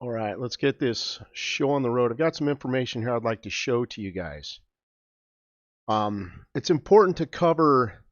All right, let's get this show on the road. I've got some information here I'd like to show to you guys. It's important to cover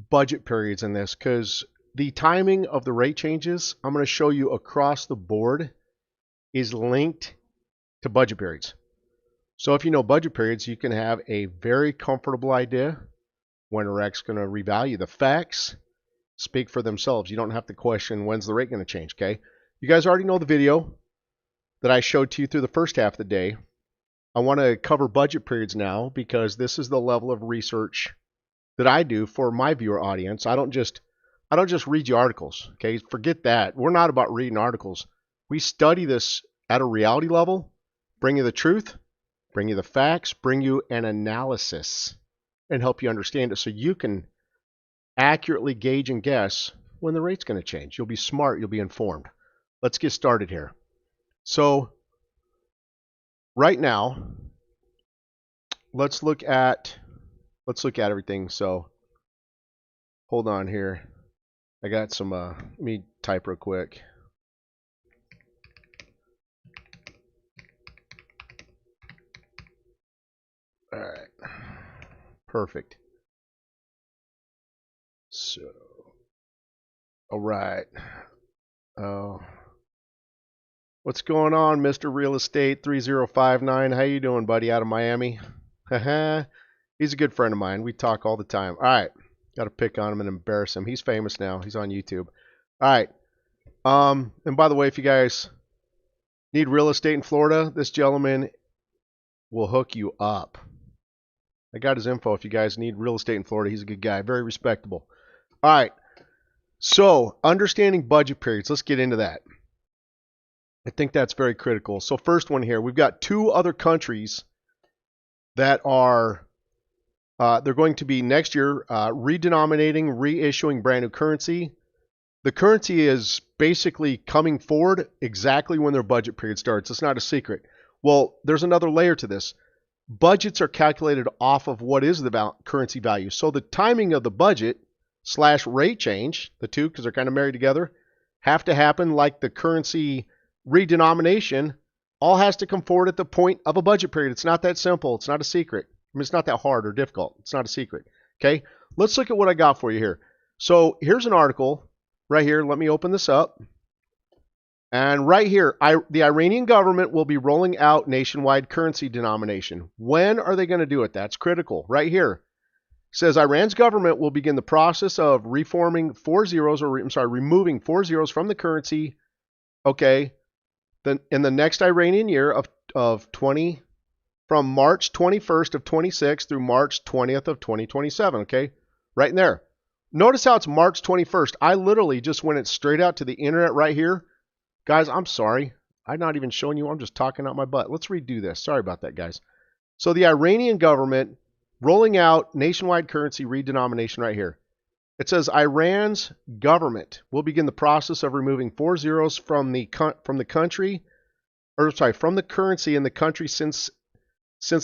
budget periods in this because the timing of the rate changes I'm going to show you across the board is linked to budget periods. So if you know budget periods, you can have a very comfortable idea when a REC's going to revalue. The facts speak for themselves. You don't have to question when's the rate going to change, okay? You guys already know the video that I showed to you through the first half of the day. I want to cover budget periods now because this is the level of research that I do for my viewer audience. I don't just read you articles, okay? Forget that. We're not about reading articles. We study this at a reality level, bring you the truth, bring you the facts, bring you an analysis, and help you understand it so you can accurately gauge and guess when the rate's going to change. You'll be smart, you'll be informed. Let's get started here. So right now, let's look at everything. So hold on here. I got some let me type real quick. All right. Perfect. So all right. Oh, what's going on, Mr. Real Estate 3059? How you doing, buddy, out of Miami? He's a good friend of mine. We talk all the time. All right. Got to pick on him and embarrass him. He's famous now. He's on YouTube. All right. And by the way, if you guys need real estate in Florida, this gentleman will hook you up. I got his info if you guys need real estate in Florida. He's a good guy. Very respectable. All right. So, understanding budget periods. Let's get into that. I think that's very critical. So, first one here. We've got two other countries that are they're going to be next year redenominating, reissuing brand new currency. The currency is basically coming forward exactly when their budget period starts. It's not a secret. Well, there's another layer to this. Budgets are calculated off of what is the currency value. So the timing of the budget / rate change, the two, because they're kind of married together, have to happen like the currency redenomination. All has to come forward at the point of a budget period. It's not that simple. It's not a secret. I mean, it's not that hard or difficult. It's not a secret. Okay, let's look at what I got for you here. So here's an article right here. Let me open this up. And right here, the Iranian government will be rolling out nationwide currency denomination. When are they going to do it? That's critical. Right here. It says Iran's government will begin the process of removing 4 zeros from the currency. Okay. Then in the next Iranian year from March 21st of 26 through March 20th of 2027. Okay. Right in there. Notice how it's March 21st. I literally just went it straight out to the internet right here. Guys, I'm sorry. I'm not even showing you. I'm just talking out my butt. Let's redo this. Sorry about that, guys. So the Iranian government rolling out nationwide currency redenomination right here. It says Iran's government will begin the process of removing 4 zeros from the currency in the country since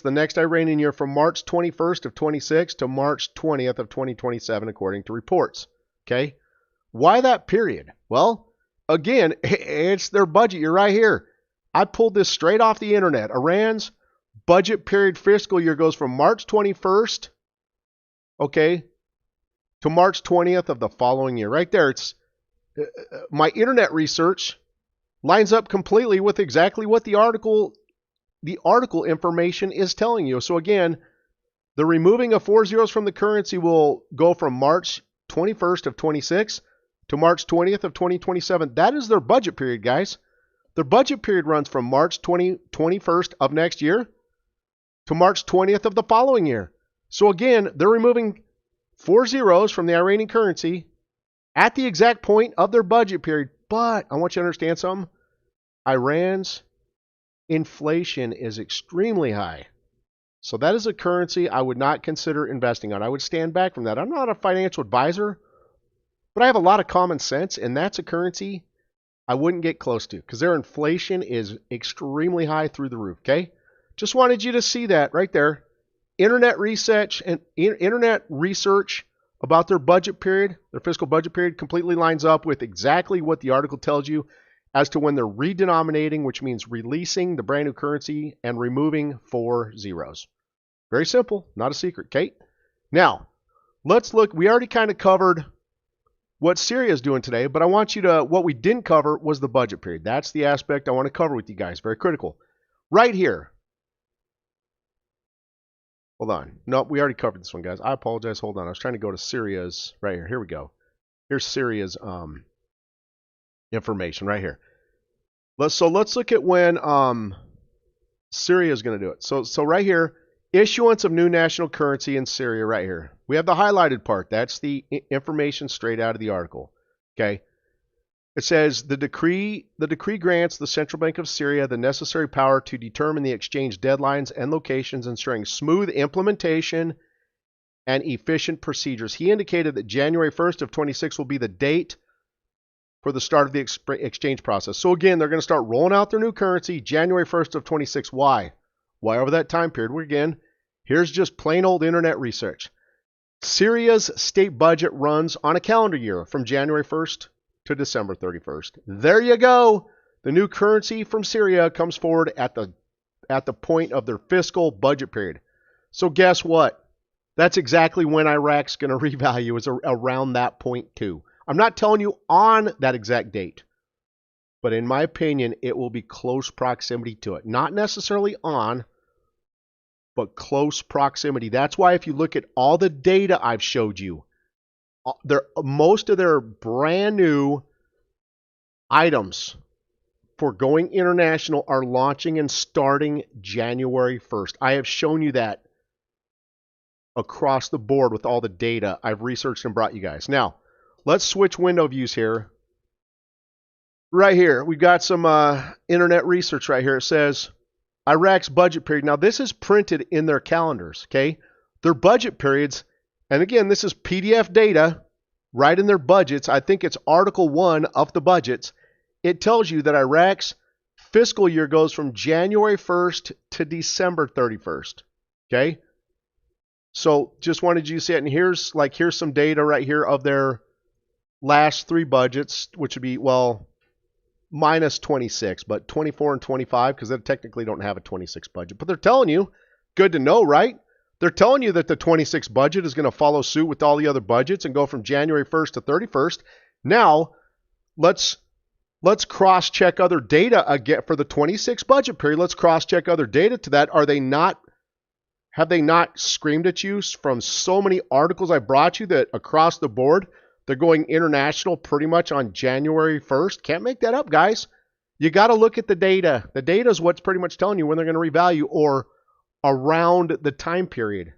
the next Iranian year from March 21st of 26 to March 20th of 2027, according to reports. Okay? Why that period? Well, again, it's their budget. You're right here. I pulled this straight off the internet. Iran's budget period fiscal year goes from March 21st, okay, to March 20th of the following year. Right there, it's my internet research lines up completely with exactly what the article information is telling you. So again, the removing of 4 zeros from the currency will go from March 21st of 26 to March 20th of 2027. That is their budget period, guys. Their budget period runs from March 21st of next year to March 20th of the following year. So again, they're removing 4 zeros from the Iranian currency at the exact point of their budget period. But I want you to understand something. Iran's inflation is extremely high. So that is a currency I would not consider investing on. I would stand back from that. I'm not a financial advisor, but I have a lot of common sense, and that's a currency I wouldn't get close to because their inflation is extremely high through the roof, okay? Just wanted you to see that right there. Internet research about their budget period, their fiscal budget period, completely lines up with exactly what the article tells you. as to when they're redenominating, which means releasing the brand new currency and removing 4 zeros. Very simple, not a secret, Kate. Now, let's look. We already kind of covered what Syria is doing today, but I want you to, what we didn't cover was the budget period. That's the aspect I want to cover with you guys. Very critical. Right here. Hold on. Nope, we already covered this one, guys. I apologize. Hold on. I was trying to go to Syria's. Right here. Here we go. Here's Syria's information right here. Let's look at when Syria is going to do it. So right here, issuance of new national currency in Syria right here. We have the highlighted part. That's the information straight out of the article. Okay. It says the decree grants the Central Bank of Syria the necessary power to determine the exchange deadlines and locations, ensuring smooth implementation and efficient procedures. He indicated that January 1st of 26 will be the date for the start of the exchange process. So again, they're going to start rolling out their new currency January 1st of 26. Why? Why over that time period? Well, again, here's just plain old internet research. Syria's state budget runs on a calendar year from January 1st to December 31st. There you go. The new currency from Syria comes forward at the point of their fiscal budget period. So guess what? That's exactly when Iraq's going to revalue, is around that point too. I'm not telling you on that exact date, but in my opinion, it will be close proximity to it. Not necessarily on, but close proximity. That's why if you look at all the data I've showed you, most of their brand new items for going international are launching and starting January 1st. I have shown you that across the board with all the data I've researched and brought you guys. Now, let's switch window views here. Right here, we've got some internet research right here. It says Iraq's budget period. Now, this is printed in their calendars, okay? Their budget periods, and again, this is PDF data right in their budgets. I think it's Article 1 of the budgets. It tells you that Iraq's fiscal year goes from January 1st to December 31st, okay? So just wanted you to see it. And here's some data right here of their last 3 budgets, which would be, well, minus 26, but 24 and 25, because they technically don't have a 26 budget. But they're telling you, good to know, right? They're telling you that the 26 budget is going to follow suit with all the other budgets and go from January 1st to 31st. Now, let's cross-check other data again for the 26 budget period. Let's cross-check other data to that. Have they not screamed at you from so many articles I brought you that across the board, they're going international pretty much on January 1st? Can't make that up, guys. You got to look at the data. The data is what's pretty much telling you when they're going to revalue, or around the time period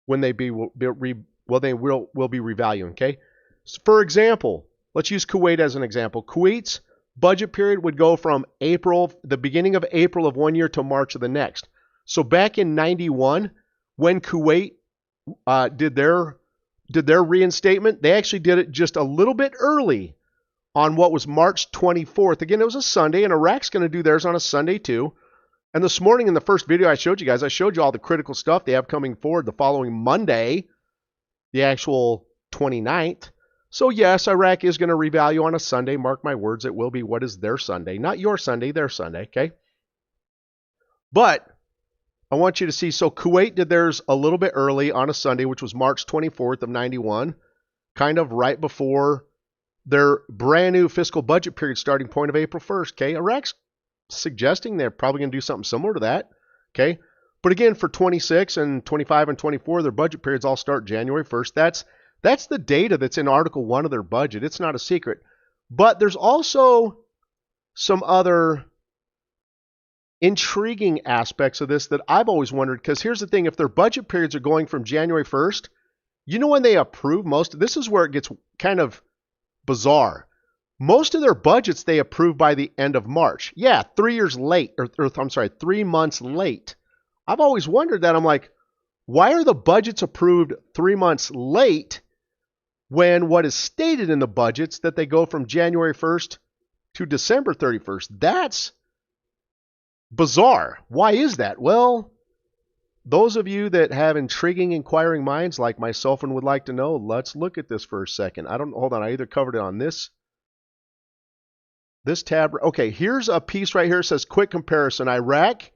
when they will be revaluing, okay? So for example, let's use Kuwait as an example. Kuwait's budget period would go from the beginning of April of one year to March of the next. So back in 91, when Kuwait did their reinstatement, they actually did it just a little bit early on what was March 24th. Again, it was a Sunday, and Iraq's going to do theirs on a Sunday too. And this morning in the first video I showed you guys, I showed you all the critical stuff they have coming forward the following Monday, the actual 29th. So yes, Iraq is going to revalue on a Sunday. Mark my words, it will be what is their Sunday. Not your Sunday, their Sunday, okay? But I want you to see, so Kuwait did theirs a little bit early on a Sunday, which was March 24th of 91, kind of right before their brand new fiscal budget period starting point of April 1st, okay? Iraq's suggesting they're probably going to do something similar to that, okay? But again, for 26 and 25 and 24, their budget periods all start January 1st. That's the data that's in Article 1 of their budget. It's not a secret. But there's also some other intriguing aspects of this that I've always wondered, because here's the thing, if their budget periods are going from January 1st, you know when they approve this is where it gets kind of bizarre. Most of their budgets they approve by the end of March. Yeah, 3 years late, or I'm sorry, 3 months late. I've always wondered that. I'm like, why are the budgets approved 3 months late when what is stated in the budgets that they go from January 1st to December 31st? That's bizarre. Why is that? Well, those of you that have intriguing, inquiring minds like myself and would like to know, let's look at this for a second. Hold on, I either covered it on this This tab, okay, here's a piece right here. It says quick comparison. Iraq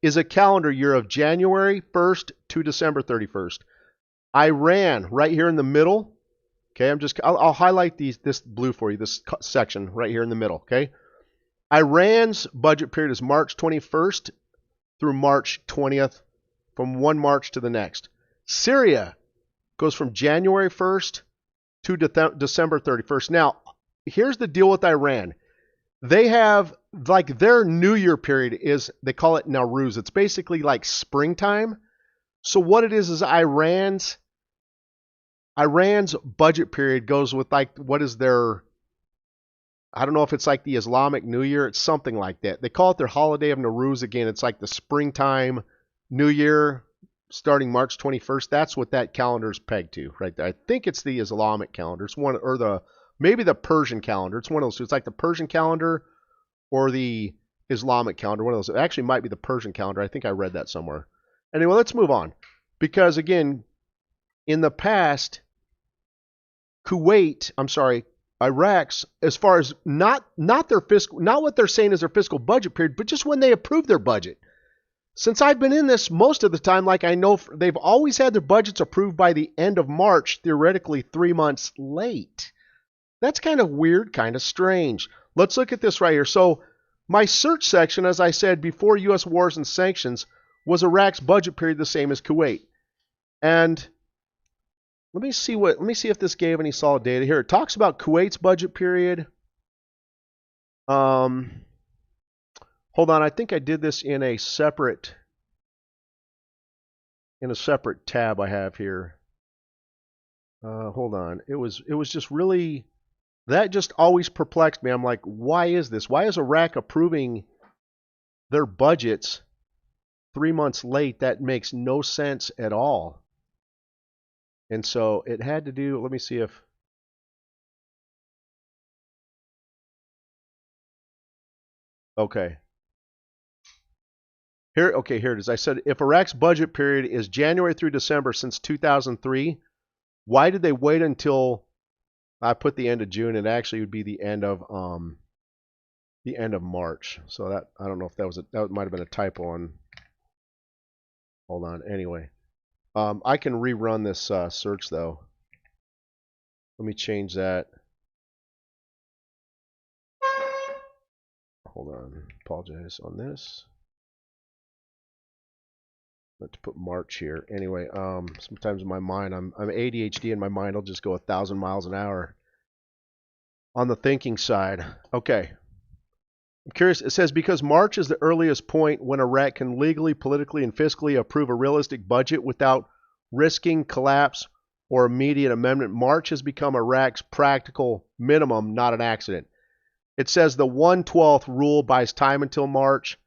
is a calendar year of January 1st to December 31st. Iran, right here in the middle. Okay, I'll highlight this blue for you, this section right here in the middle, okay? Iran's budget period is March 21st through March 20th, from one March to the next. Syria goes from January 1st to December 31st. Now, here's the deal with Iran. They have, like, their New Year period is, they call it Nowruz. It's basically like springtime. So what it is Iran's budget period goes with, like, what is their, I don't know if it's like the Islamic New Year. It's something like that. They call it their holiday of Nowruz again. It's like the springtime New Year starting March 21st. That's what that calendar is pegged to right there. I think it's the Islamic calendar. It's one, or maybe the Persian calendar. It's one of those two. It's like the Persian calendar or the Islamic calendar. One of those. It actually might be the Persian calendar. I think I read that somewhere. Anyway, let's move on. Because again, in the past, Iraq's, as far as not their fiscal, not what they're saying is their fiscal budget period, but just when they approve their budget. Since I've been in this most of the time, like, I know they've always had their budgets approved by the end of March, theoretically 3 months late. That's kind of weird, kind of strange. Let's look at this right here. So my search section, as I said, before U.S. wars and sanctions, was Iraq's budget period the same as Kuwait. And let me see if this gave any solid data here. It talks about Kuwait's budget period. Hold on, I think I did this in a separate tab I have here. Hold on. It was just really, that just always perplexed me. I'm like, why is this? Why is Iraq approving their budgets 3 months late? That makes no sense at all. And so it had to do, let me see if, okay. Here it is. I said, if Iraq's budget period is January through December since 2003, why did they wait until, I put the end of June? It actually would be the end of March. So that, I don't know if that might have been a typo on, hold on. Anyway, I can rerun this search though. Let me change that. Hold on. Apologize on this. Let's put March here. Anyway, sometimes in my mind, I'm ADHD and my mind will just go 1,000 miles an hour on the thinking side. Okay. I'm curious. It says, because March is the earliest point when Iraq can legally, politically, and fiscally approve a realistic budget without risking collapse or immediate amendment. March has become Iraq's practical minimum, not an accident. It says the 1/12 rule buys time until March.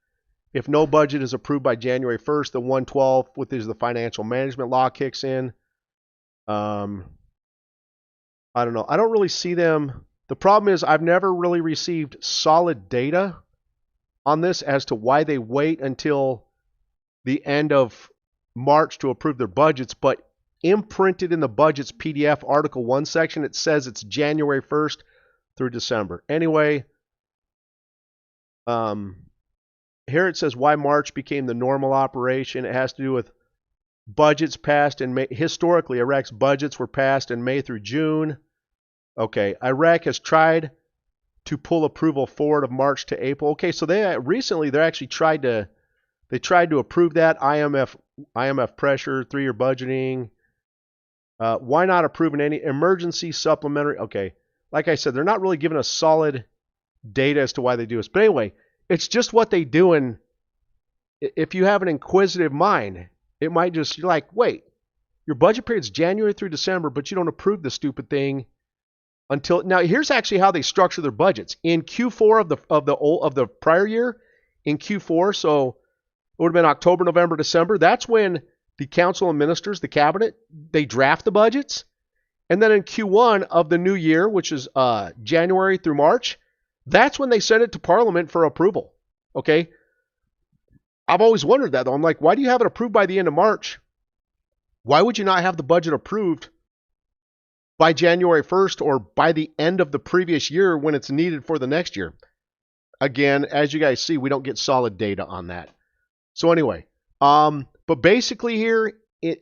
If no budget is approved by January 1st, the 1/12, which is the financial management law, kicks in. I don't know. I don't really see them. The problem is I've never really received solid data on this as to why they wait until the end of March to approve their budgets, but imprinted in the budget's PDF Article 1 section, it says it's January 1st through December. Anyway, here it says why March became the normal operation. It has to do with budgets passed in May. Historically, Iraq's budgets were passed in May through June. Okay, Iraq has tried to pull approval forward of March to April. Okay, so they actually tried to approve that. IMF pressure, 3-year budgeting. Why not approving any emergency supplementary? Okay, like I said, they're not really giving us solid data as to why they do this. But anyway, it's just what they do, and if you have an inquisitive mind, it might just, you're like, wait, your budget period's January through December, but you don't approve the stupid thing until now. Here's actually how they structure their budgets in Q4 of the prior year. In Q4, so it would have been October, November, December. That's when the council of ministers, the cabinet, they draft the budgets, and then in Q1 of the new year, which is January through March, that's when they send it to Parliament for approval. Okay? I've always wondered that, though. I'm like, why do you have it approved by the end of March? Why would you not have the budget approved by January 1st or by the end of the previous year when it's needed for the next year? again, as you guys see, we don't get solid data on that. So anyway, but basically here,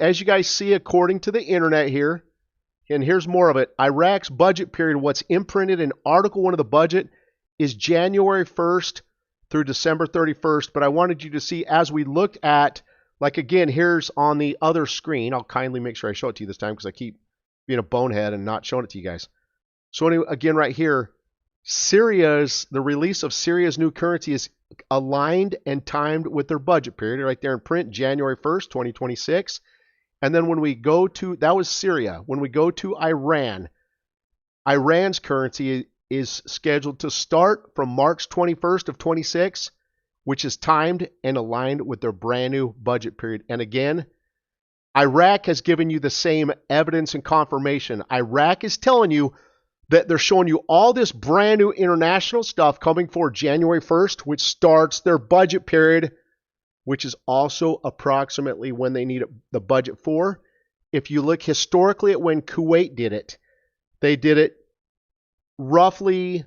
as you guys see, according to the internet here, and here's more of it, Iraq's budget period, what's imprinted in Article 1 of the budget, is January 1st through December 31st. But I wanted you to see, as we looked at, like again, here's on the other screen. I'll kindly make sure I show it to you this time because I keep being a bonehead and not showing it to you guys. So anyway, again, right here, the release of Syria's new currency is aligned and timed with their budget period. Right there in print, January 1st, 2026. And then when we go to, that was Syria. When we go to Iran, Iran's currency is scheduled to start from March 21st of 26, which is timed and aligned with their brand new budget period. And again, Iraq has given you the same evidence and confirmation. Iraq is telling you that they're showing you all this brand new international stuff coming for January 1st, which starts their budget period, which is also approximately when they need the budget for. If you look historically at when Kuwait did it, they did it roughly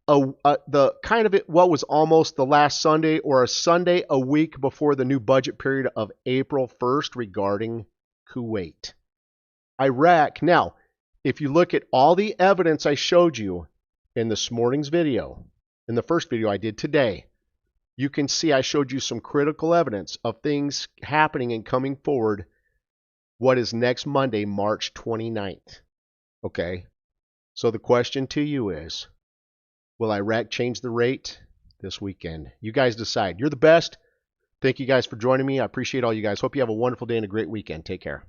what was almost the last Sunday or a Sunday a week before the new budget period of April 1st regarding Kuwait. Iraq, now, if you look at all the evidence I showed you in this morning's video, in the first video I did today, you can see I showed you some critical evidence of things happening and coming forward. What is next Monday, March 29th? Okay, so the question to you is, will Iraq change the rate this weekend? You guys decide. You're the best. Thank you guys for joining me. I appreciate all you guys. Hope you have a wonderful day and a great weekend. Take care.